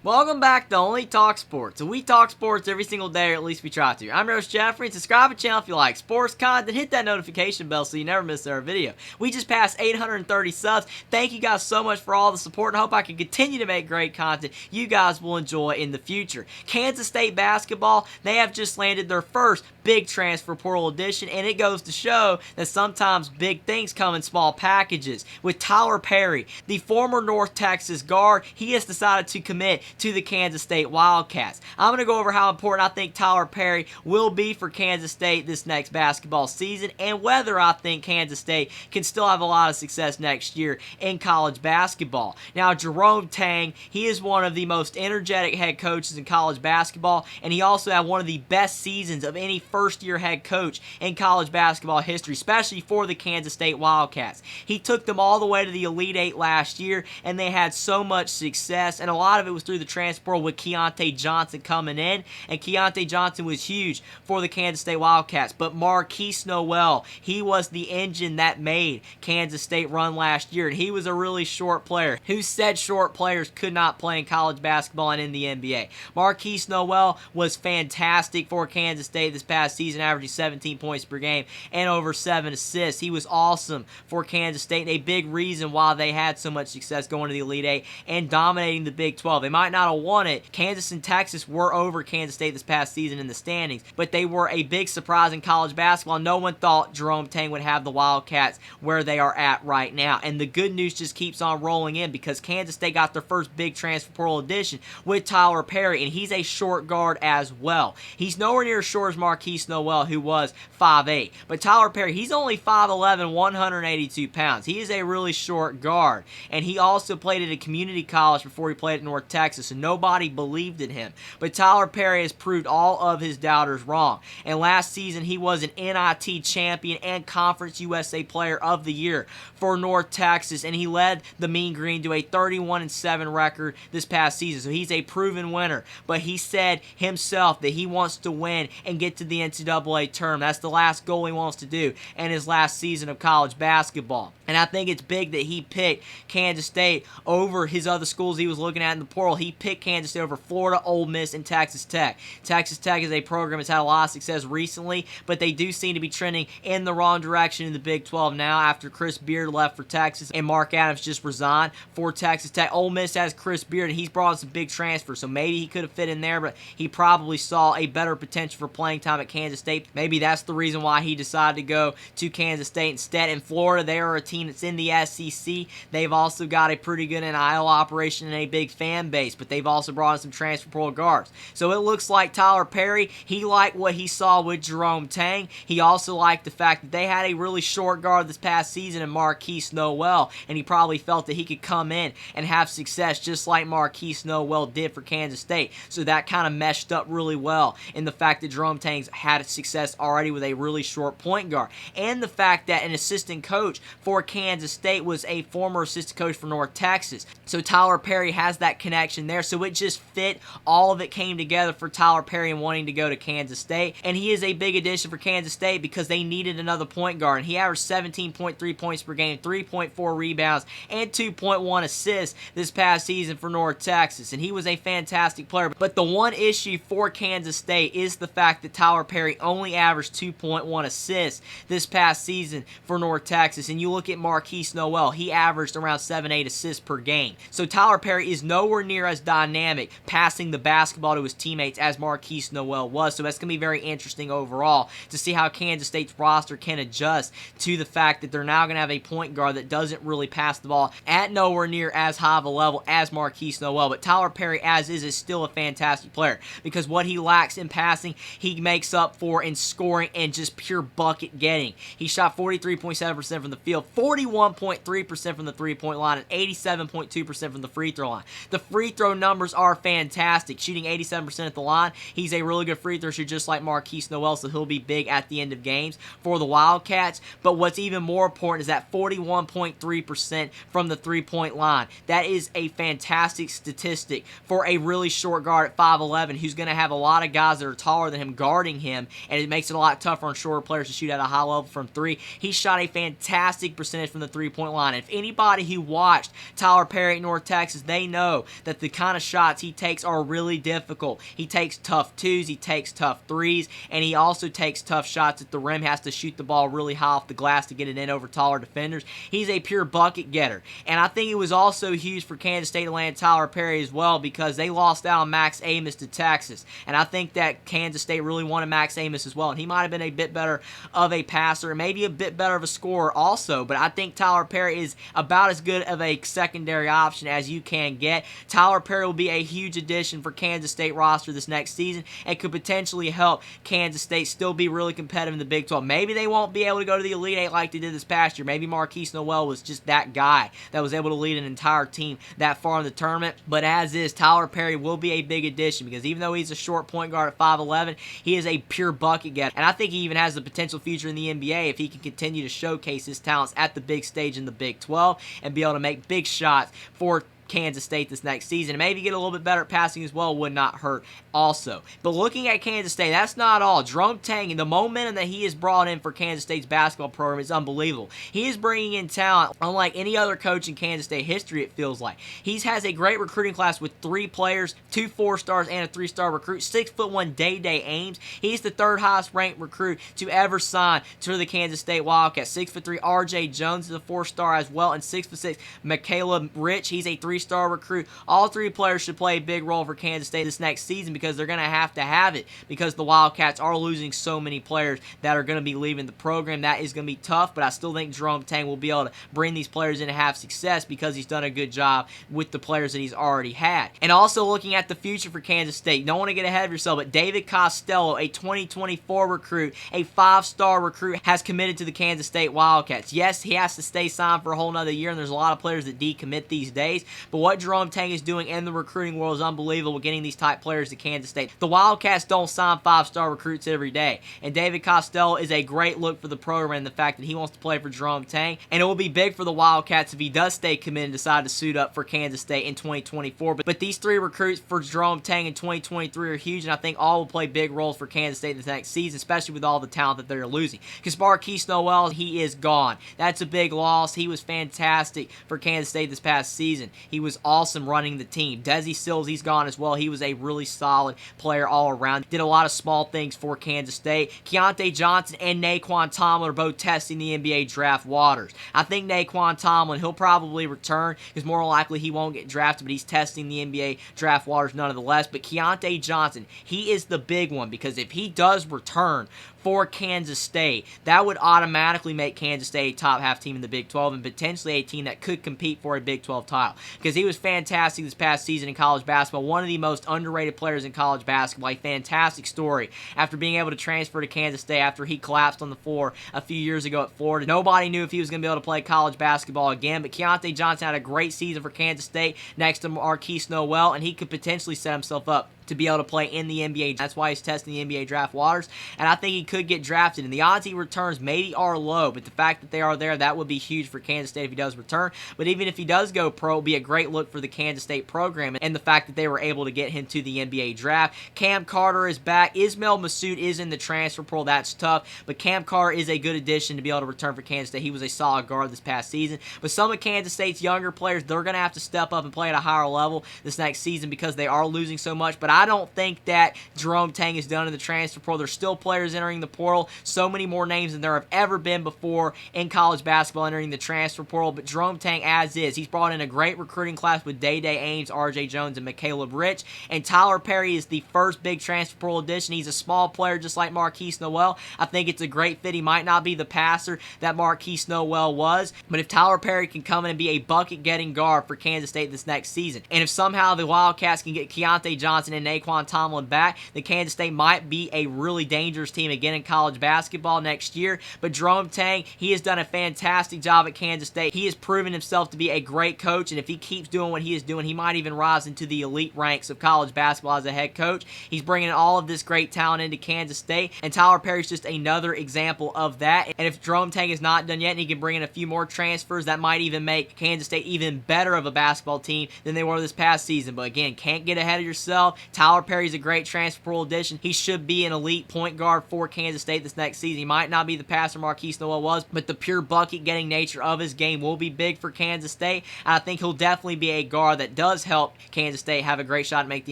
Welcome back to Only Talk Sports. So we talk sports every single day, or at least we try to. I'm Roast Jeffrey, and subscribe to the channel if you like sports content. Hit that notification bell so you never miss our video. We just passed 830 subs. Thank you guys so much for all the support, and I hope I can continue to make great content you guys will enjoy in the future. Kansas State basketball, they have just landed their first big transfer portal edition, and it goes to show that sometimes big things come in small packages. With Tylor Perry, the former North Texas guard, he has decided to commit to the Kansas State Wildcats. I'm going to go over how important I think Tylor Perry will be for Kansas State this next basketball season, and whether I think Kansas State can still have a lot of success next year in college basketball. Now, Jerome Tang, he is one of the most energetic head coaches in college basketball, and he also had one of the best seasons of any first-year head coach in college basketball history, especially for the Kansas State Wildcats. He took them all the way to the Elite Eight last year, and they had so much success, and a lot of it was through the transfer portal with Keontae Johnson coming in, and Keontae Johnson was huge for the Kansas State Wildcats. But Marquise Noel, he was the engine that made Kansas State run last year, and he was a really short player. Who said short players could not play in college basketball and in the NBA? Marquise Noel was fantastic for Kansas State this past season, averaging 17 points per game and over 7 assists. He was awesome for Kansas State, and a big reason why they had so much success going to the Elite Eight and dominating the Big 12. They might not have won it. Kansas and Texas were over Kansas State this past season in the standings, but they were a big surprise in college basketball. No one thought Jerome Tang would have the Wildcats where they are at right now, and the good news just keeps on rolling in because Kansas State got their first big transfer portal addition with Tylor Perry, and he's a short guard as well. He's nowhere near as short as Marquise Noel, who was 5'8", but Tylor Perry, he's only 5'11", 182 pounds. He is a really short guard, and he also played at a community college before he played at North Texas, and nobody believed in him. But Tylor Perry has proved all of his doubters wrong, and last season he was an NIT champion and Conference USA Player of the Year for North Texas, and he led the Mean Green to a 31-7 record this past season, so he's a proven winner. But he said himself that he wants to win and get to the NCAA tournament. That's the last goal he wants to do in his last season of college basketball. And I think it's big that he picked Kansas State over his other schools he was looking at in the portal. He picked Kansas State over Florida, Ole Miss, and Texas Tech. Texas Tech is a program that's had a lot of success recently, but they do seem to be trending in the wrong direction in the Big 12 now after Chris Beard left for Texas and Mark Adams just resigned for Texas Tech. Ole Miss has Chris Beard, and he's brought in some big transfers, so maybe he could have fit in there, but he probably saw a better potential for playing time at Kansas State. Maybe that's the reason why he decided to go to Kansas State instead. In Florida, they are a team that's in the SEC. They've also got a pretty good NIL operation and a big fan base, but they've also brought in some transfer portal guards. So it looks like Tylor Perry, he liked what he saw with Jerome Tang. He also liked the fact that they had a really short guard this past season in Marquise Noel, and he probably felt that he could come in and have success just like Marquise Noel did for Kansas State. So that kind of meshed up really well in the fact that Jerome Tang's had success already with a really short point guard, and the fact that an assistant coach for Kansas State was a former assistant coach for North Texas. So Tylor Perry has that connection there, so it just fit. All of it came together for Tylor Perry and wanting to go to Kansas State, and he is a big addition for Kansas State because they needed another point guard, and he averaged 17.3 points per game, 3.4 rebounds, and 2.1 assists this past season for North Texas, and he was a fantastic player. But the one issue for Kansas State is the fact that Tylor Perry only averaged 2.1 assists this past season for North Texas, and you look at Marquise Noel, he averaged around 7-8 assists per game. So Tylor Perry is nowhere near as dynamic passing the basketball to his teammates as Marquise Noel was, so that's going to be very interesting overall to see how Kansas State's roster can adjust to the fact that they're now going to have a point guard that doesn't really pass the ball at nowhere near as high of a level as Marquise Noel. But Tylor Perry, as is still a fantastic player because what he lacks in passing, he makes up for in scoring and just pure bucket getting. He shot 43.7% from the field, 41.3% from the three-point line, and 87.2% from the free throw line. The free throw numbers are fantastic, shooting 87% at the line. He's a really good free throw shooter just like Marquise Noel, so he'll be big at the end of games for the Wildcats. But what's even more important is that 41.3% from the three-point line. That is a fantastic statistic for a really short guard at 5'11", who's going to have a lot of guys that are taller than him guarding him, and it makes it a lot tougher on shorter players to shoot at a high level from three. He shot a fantastic percentage from the three-point line. And if anybody who watched Tylor Perry at North Texas, they know that the kind of shots he takes are really difficult. He takes tough twos, he takes tough threes, and he also takes tough shots at the rim. He has to shoot the ball really high off the glass to get it in over taller defenders. He's a pure bucket getter. And I think it was also huge for Kansas State to land Tylor Perry as well, because they lost out on Max Amos to Texas. And I think that Kansas State really wanted Max Amos as well. And he might have been a bit better of a passer, and maybe a bit better of a scorer also. But I think Tylor Perry is about as good of a secondary option as you can get. Tylor Perry will be a huge addition for Kansas State roster this next season and could potentially help Kansas State still be really competitive in the Big 12. Maybe they won't be able to go to the Elite Eight like they did this past year. Maybe Marquise Noel was just that guy that was able to lead an entire team that far in the tournament. But as is, Tylor Perry will be a big addition, because even though he's a short point guard at 5'11", he is a pure bucket getter. And I think he even has the potential future in the NBA if he can continue to showcase his talents at the big stage in the Big 12 and be able to make big shots for Kansas State this next season. And maybe get a little bit better at passing as well would not hurt also. But looking at Kansas State, that's not all. Jerome Tang and the momentum that he has brought in for Kansas State's basketball program is unbelievable. He is bringing in talent unlike any other coach in Kansas State history, it feels like. He has a great recruiting class with 3 players, 2 4-stars and a 3-star recruit. 6'1" Day Ames. He's the 3rd highest ranked recruit to ever sign to the Kansas State Wildcats. 6'3" RJ Jones is a 4-star as well, and 6'6" Michaela Rich. He's a 3-star recruit. All 3 players should play a big role for Kansas State this next season, because they're going to have it, because the Wildcats are losing so many players that are going to be leaving the program. That is going to be tough, but I still think Jerome Tang will be able to bring these players in and have success, because he's done a good job with the players that he's already had. And also looking at the future for Kansas State, don't want to get ahead of yourself, but David Costello, a 2024 recruit, a 5-star recruit, has committed to the Kansas State Wildcats. Yes, he has to stay signed for a whole nother year, and there's a lot of players that decommit these days, but what Jerome Tang is doing in the recruiting world is unbelievable, getting these type players to Kansas State. The Wildcats don't sign 5-star recruits every day, and David Costello is a great look for the program, and the fact that he wants to play for Jerome Tang, and it will be big for the Wildcats if he does stay committed and decide to suit up for Kansas State in 2024. But these 3 recruits for Jerome Tang in 2023 are huge, and I think all will play big roles for Kansas State this next season, especially with all the talent that they're losing. Because Marquise Noel, he is gone. That's a big loss. He was fantastic for Kansas State this past season. He was awesome running the team. Desi Sills, he's gone as well. He was a really solid player all around. Did a lot of small things for Kansas State. Keontae Johnson and Naquan Tomlin are both testing the NBA draft waters. I think Naquan Tomlin, he'll probably return, because more likely he won't get drafted, but he's testing the NBA draft waters nonetheless. But Keontae Johnson, he is the big one, because if he does return for Kansas State, that would automatically make Kansas State a top half team in the Big 12 and potentially a team that could compete for a Big 12 title, because he was fantastic this past season in college basketball, one of the most underrated players in college basketball, a fantastic story after being able to transfer to Kansas State after he collapsed on the floor a few years ago at Florida. Nobody knew if he was going to be able to play college basketball again, but Keontae Johnson had a great season for Kansas State next to Marquise Noel, and he could potentially set himself up to be able to play in the NBA. That's why he's testing the NBA draft waters, and I think he could get drafted. And the odds he returns maybe are low, but the fact that they are there, that would be huge for Kansas State if he does return. But even if he does go pro, it will be a great look for the Kansas State program, and the fact that they were able to get him to the NBA draft. Cam Carter is back. Ismail Massoud is in the transfer portal. That's tough, but Cam Carter is a good addition to be able to return for Kansas State. He was a solid guard this past season, but some of Kansas State's younger players, they're going to have to step up and play at a higher level this next season, because they are losing so much. But I don't think that Jerome Tang is done in the transfer portal. There's still players entering the portal, so many more names than there have ever been before in college basketball entering the transfer portal. But Jerome Tang, as is, he's brought in a great recruiting class with Day Ames, RJ Jones, and Michaela Rich. And Tylor Perry is the first big transfer portal addition. He's a small player just like Marquise Noel. I think it's a great fit. He might not be the passer that Marquise Noel was, but if Tylor Perry can come in and be a bucket-getting guard for Kansas State this next season, and if somehow the Wildcats can get Keontae Johnson and Naquan Tomlin back, then Kansas State might be a really dangerous team again in college basketball next year. But Jerome Tang, he has done a fantastic job at Kansas State. He has proven himself to be a great coach, and if he keeps doing what he is doing, he might even rise into the elite ranks of college basketball as a head coach. He's bringing all of this great talent into Kansas State, and Tylor Perry is just another example of that. And if Jerome Tang is not done yet, and he can bring in a few more transfers, that might even make Kansas State even better of a basketball team than they were this past season. But again, can't get ahead of yourself. Tylor Perry's a great transfer portal addition. He should be an elite point guard for Kansas State this next season. He might not be the passer Marquise Noel was, but the pure bucket-getting nature of his game will be big for Kansas State, and I think he'll definitely be a guard that does help Kansas State have a great shot to make the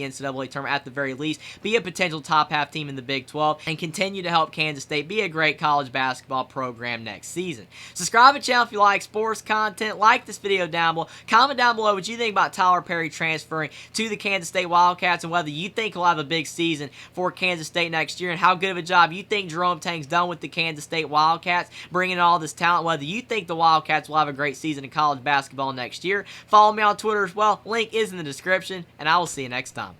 NCAA tournament at the very least, be a potential top-half team in the Big 12, and continue to help Kansas State be a great college basketball program next season. Subscribe to the channel if you like sports content. Like this video down below. Comment down below what you think about Tylor Perry transferring to the Kansas State Wildcats and whether you think he'll have a big season for Kansas State next year and how good of a job you think Jerome Tang's done with the Kansas State Wildcats, bringing all this talent, whether you think the Wildcats will have a great season in college basketball next year. Follow me on Twitter as well. Link is in the description, and I will see you next time.